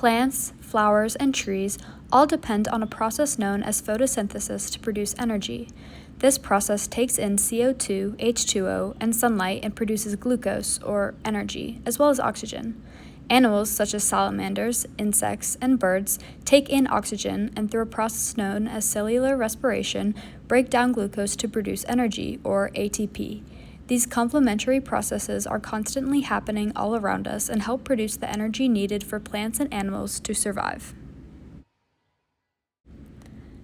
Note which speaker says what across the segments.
Speaker 1: Plants, flowers, and trees all depend on a process known as photosynthesis to produce energy. This process takes in CO2, H2O, and sunlight and produces glucose, or energy, as well as oxygen. Animals such as salamanders, insects, and birds take in oxygen and through a process known as cellular respiration break down glucose to produce energy, or ATP. These complementary processes are constantly happening all around us and help produce the energy needed for plants and animals to survive.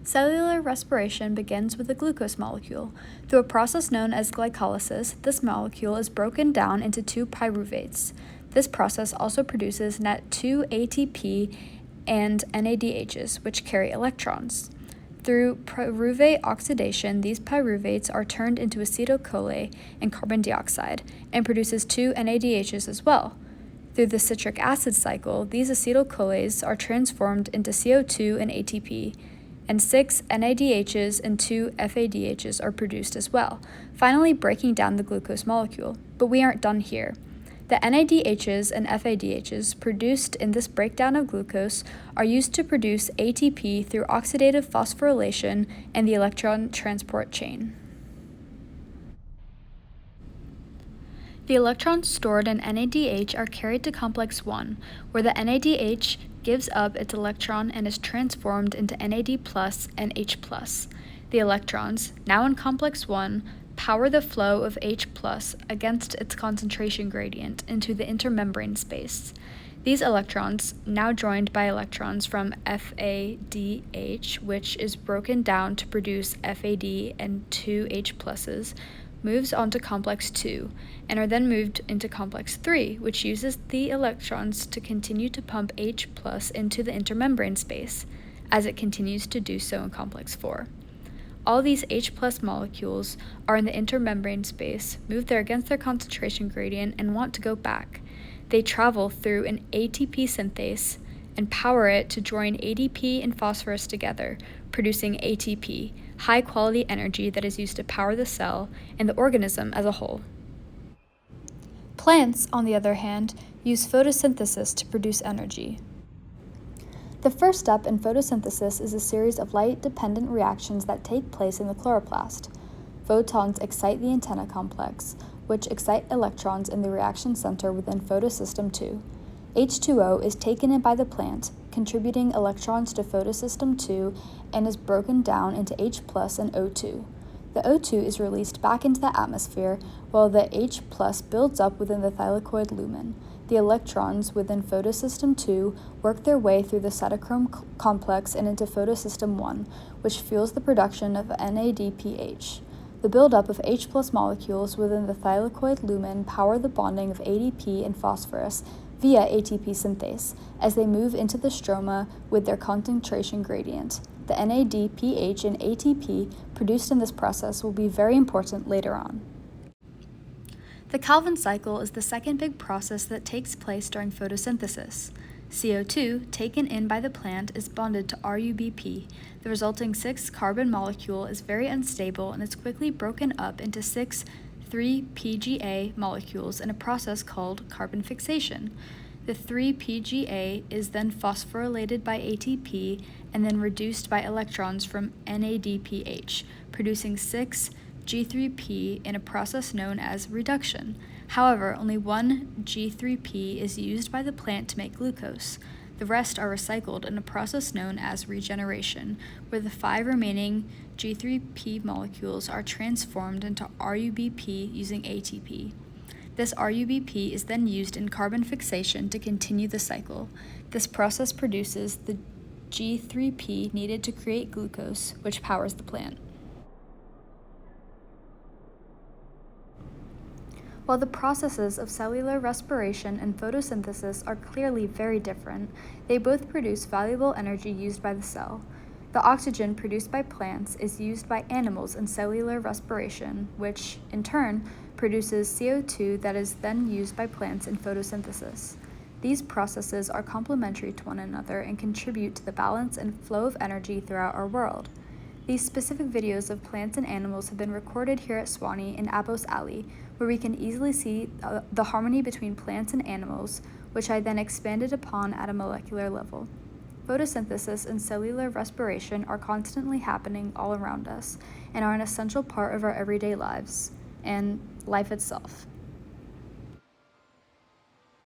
Speaker 1: Cellular respiration begins with a glucose molecule. Through a process known as glycolysis, this molecule is broken down into two pyruvates. This process also produces net 2 ATP and NADHs, which carry electrons. Through pyruvate oxidation, these pyruvates are turned into acetyl-CoA and carbon dioxide, and produces 2 NADHs as well. Through the citric acid cycle, these acetyl-CoAs are transformed into CO2 and ATP, and 6 NADHs and 2 FADHs are produced as well, finally breaking down the glucose molecule. But we aren't done here. The NADHs and FADHs produced in this breakdown of glucose are used to produce ATP through oxidative phosphorylation and the electron transport chain. The electrons stored in NADH are carried to complex 1, where the NADH gives up its electron and is transformed into NAD+ and H+. The electrons, now in complex 1, power the flow of H+ against its concentration gradient into the intermembrane space. These electrons, now joined by electrons from FADH, which is broken down to produce FAD and 2 H+, moves on to complex 2, and are then moved into complex 3, which uses the electrons to continue to pump H+ into the intermembrane space, as it continues to do so in complex 4. All these H+ molecules are in the intermembrane space, move there against their concentration gradient, and want to go back. They travel through an ATP synthase and power it to join ADP and phosphorus together, producing ATP, high-quality energy that is used to power the cell and the organism as a whole. Plants, on the other hand, use photosynthesis to produce energy. The first step in photosynthesis is a series of light-dependent reactions that take place in the chloroplast. Photons excite the antenna complex, which excite electrons in the reaction center within photosystem 2. H2O is taken in by the plant, contributing electrons to photosystem 2 and is broken down into H+ and O2. The O2 is released back into the atmosphere, while the H+ builds up within the thylakoid lumen. The electrons within photosystem 2 work their way through the cytochrome complex and into photosystem 1, which fuels the production of NADPH. The buildup of H+ molecules within the thylakoid lumen power the bonding of ADP and phosphorus via ATP synthase as they move into the stroma with their concentration gradient. The NADPH and ATP produced in this process will be very important later on. The Calvin cycle is the second big process that takes place during photosynthesis. CO2, taken in by the plant, is bonded to RUBP. The resulting 6-carbon molecule is very unstable and is quickly broken up into 6 3-PGA molecules in a process called carbon fixation. The 3-PGA is then phosphorylated by ATP and then reduced by electrons from NADPH, producing 6G3P in a process known as reduction. However, only one G3P is used by the plant to make glucose. The rest are recycled in a process known as regeneration, where the 5 remaining G3P molecules are transformed into RUBP using ATP. This RUBP is then used in carbon fixation to continue the cycle. This process produces the G3P needed to create glucose, which powers the plant. While the processes of cellular respiration and photosynthesis are clearly very different, they both produce valuable energy used by the cell. The oxygen produced by plants is used by animals in cellular respiration, which, in turn, produces CO2 that is then used by plants in photosynthesis. These processes are complementary to one another and contribute to the balance and flow of energy throughout our world. These specific videos of plants and animals have been recorded here at Swanee in Abos Alley, where we can easily see the harmony between plants and animals, which I then expanded upon at a molecular level. Photosynthesis and cellular respiration are constantly happening all around us and are an essential part of our everyday lives and life itself.